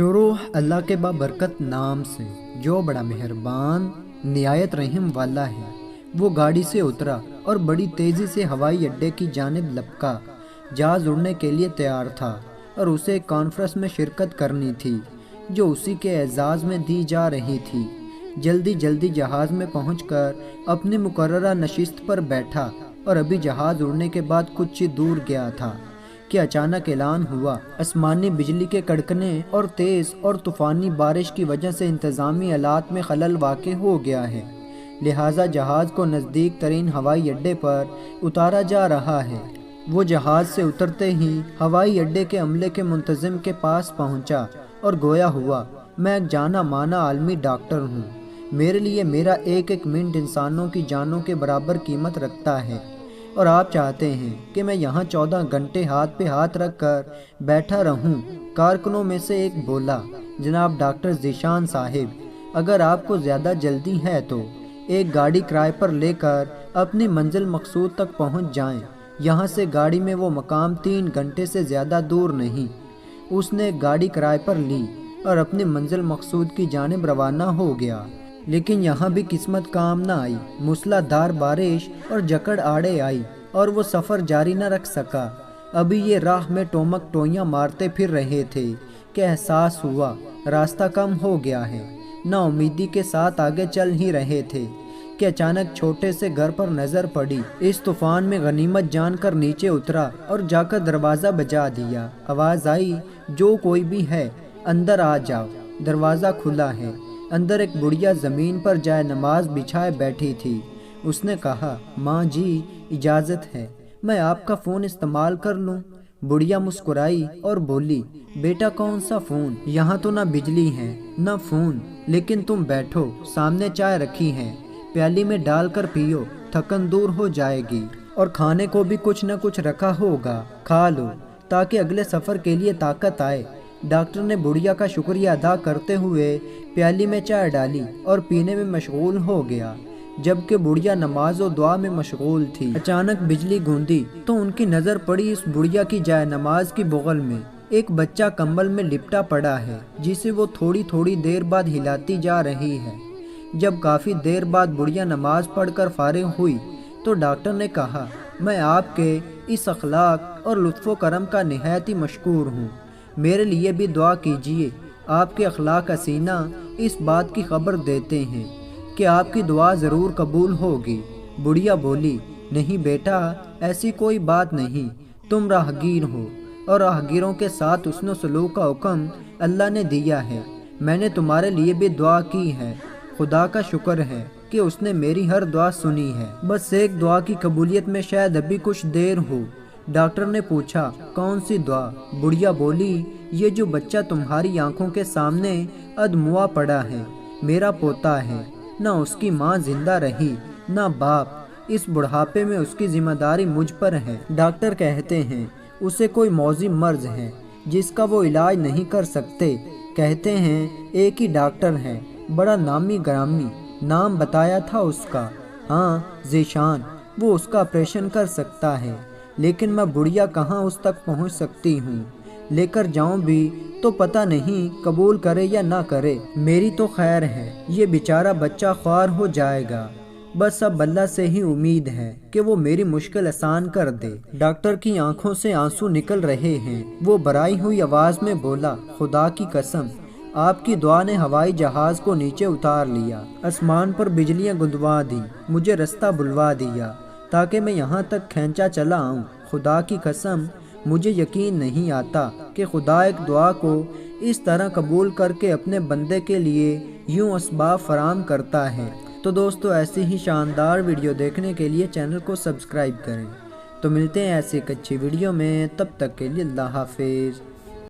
शुरू अल्लाह के बाबरकत नाम से जो बड़ा मेहरबान निहायत रहम वाला है। वो गाड़ी से उतरा और बड़ी तेज़ी से हवाई अड्डे की जानिब लपका। जहाज़ उड़ने के लिए तैयार था और उसे एक कॉन्फ्रेंस में शिरकत करनी थी जो उसी के एजाज़ में दी जा रही थी। जल्दी जल्दी जहाज़ में पहुंचकर अपनी मुकर्ररा नशिस्त पर बैठा और अभी जहाज़ उड़ने के बाद कुछ ही दूर गया था कि अचानक ऐलान हुआ। आसमानी बिजली के कड़कने और तेज़ और तूफ़ानी बारिश की वजह से इंतज़ामी आलात में खलल वाक़ हो गया है, लिहाजा जहाज़ को नज़दीक तरीन हवाई अड्डे पर उतारा जा रहा है। वो जहाज़ से उतरते ही हवाई अड्डे के अमले के मुंतज़िम के पास पहुंचा और गोया हुआ, मैं एक जाना माना आलमी डॉक्टर हूँ। मेरे लिए मेरा एक एक मिनट इंसानों की जानों के बराबर कीमत रखता है और आप चाहते हैं कि मैं यहाँ 14 घंटे हाथ पे हाथ रख कर बैठा रहूँ। कारकुनों में से एक बोला, जनाब डॉक्टर ज़ीशान साहिब, अगर आपको ज़्यादा जल्दी है तो एक गाड़ी किराए पर लेकर अपनी मंजिल मकसूद तक पहुँच जाएं। यहाँ से गाड़ी में वो मकाम 3 घंटे से ज़्यादा दूर नहीं। उसने एक गाड़ी किराए पर ली और अपनी मंजिल मकसूद की जानिब रवाना हो गया। लेकिन यहाँ भी किस्मत काम न आई। मूसलाधार बारिश और जकड़ आड़े आई और वो सफ़र जारी न रख सका। अभी ये राह में टोमक टोइयाँ मारते फिर रहे थे कि एहसास हुआ रास्ता कम हो गया है। नाउमीदी के साथ आगे चल ही रहे थे कि अचानक छोटे से घर पर नज़र पड़ी। इस तूफ़ान में गनीमत जानकर नीचे उतरा और जाकर दरवाज़ा बजा दिया। आवाज़ आई, जो कोई भी है अंदर आ जाओ। दरवाज़ा खुला है। अंदर एक बुढ़िया ज़मीन पर जाए नमाज बिछाए बैठी थी। उसने कहा, माँ जी इजाज़त है, मैं आपका फ़ोन इस्तेमाल कर लूँ? बुढ़िया मुस्कुराई और बोली, बेटा कौन सा फ़ोन? यहाँ तो ना बिजली है ना फ़ोन, लेकिन तुम बैठो, सामने चाय रखी है, प्याली में डालकर पियो, थकन दूर हो जाएगी। और खाने को भी कुछ न कुछ रखा होगा, खा लो ताकि अगले सफ़र के लिए ताकत आए। डॉक्टर ने बुढ़िया का शुक्रिया अदा करते हुए प्याली में चाय डाली और पीने में मशगूल हो गया, जबकि बुढ़िया नमाज और दुआ में मशगूल थी। अचानक बिजली गूंदी तो उनकी नज़र पड़ी इस बुढ़िया की जाए नमाज की बगल में एक बच्चा कंबल में लिपटा पड़ा है, जिसे वो थोड़ी थोड़ी देर बाद हिलाती जा रही है। जब काफ़ी देर बाद बुढ़िया नमाज पढ़कर फारिग हुई तो डॉक्टर ने कहा, मैं आपके इस अखलाक और लुत्फ़ो करम का निहायत ही मशकूर हूँ। मेरे लिए भी दुआ कीजिए। आपके अखलाक हसीना इस बात की खबर देते हैं कि आपकी दुआ ज़रूर कबूल होगी। बुढ़िया बोली, नहीं बेटा, ऐसी कोई बात नहीं, तुम राहगीर हो और राहगीरों के साथ हुस्न सलूक का हुक्म अल्लाह ने दिया है। मैंने तुम्हारे लिए भी दुआ की है। खुदा का शुक्र है कि उसने मेरी हर दुआ सुनी है। बस एक दुआ की कबूलियत में शायद अभी कुछ देर हो। डॉक्टर ने पूछा, कौन सी दुआ? बुढ़िया बोली, ये जो बच्चा तुम्हारी आंखों के सामने अधमुआ पड़ा है, मेरा पोता है। ना उसकी माँ जिंदा रही ना बाप। इस बुढ़ापे में उसकी जिम्मेदारी मुझ पर है। डॉक्टर कहते हैं उसे कोई मौजी मर्ज है जिसका वो इलाज नहीं कर सकते। कहते हैं एक ही डॉक्टर है, बड़ा नामी ग्रामी, नाम बताया था उसका, हाँ ज़ीशान, वो उसका ऑपरेशन कर सकता है। लेकिन मैं बुढ़िया कहाँ उस तक पहुँच सकती हूँ? लेकर जाऊँ भी तो पता नहीं कबूल करे या ना करे। मेरी तो खैर है, ये बेचारा बच्चा ख्वार हो जाएगा। बस अब अल्लाह से ही उम्मीद है कि वो मेरी मुश्किल आसान कर दे। डॉक्टर की आंखों से आंसू निकल रहे हैं। वो बराई हुई आवाज़ में बोला, खुदा की कसम, आपकी दुआ ने हवाई जहाज़ को नीचे उतार लिया, आसमान पर बिजलियाँ गुंदवा दी, मुझे रास्ता बुलवा दिया ताकि मैं यहाँ तक खींचा चला आऊँ। खुदा की कसम, मुझे यकीन नहीं आता कि खुदा एक दुआ को इस तरह कबूल करके अपने बंदे के लिए यूँ असबाब फराम करता है। तो दोस्तों, ऐसी ही शानदार वीडियो देखने के लिए चैनल को सब्सक्राइब करें। तो मिलते हैं ऐसी एक अच्छी वीडियो में, तब तक के लिए अल्लाह हाफिज़।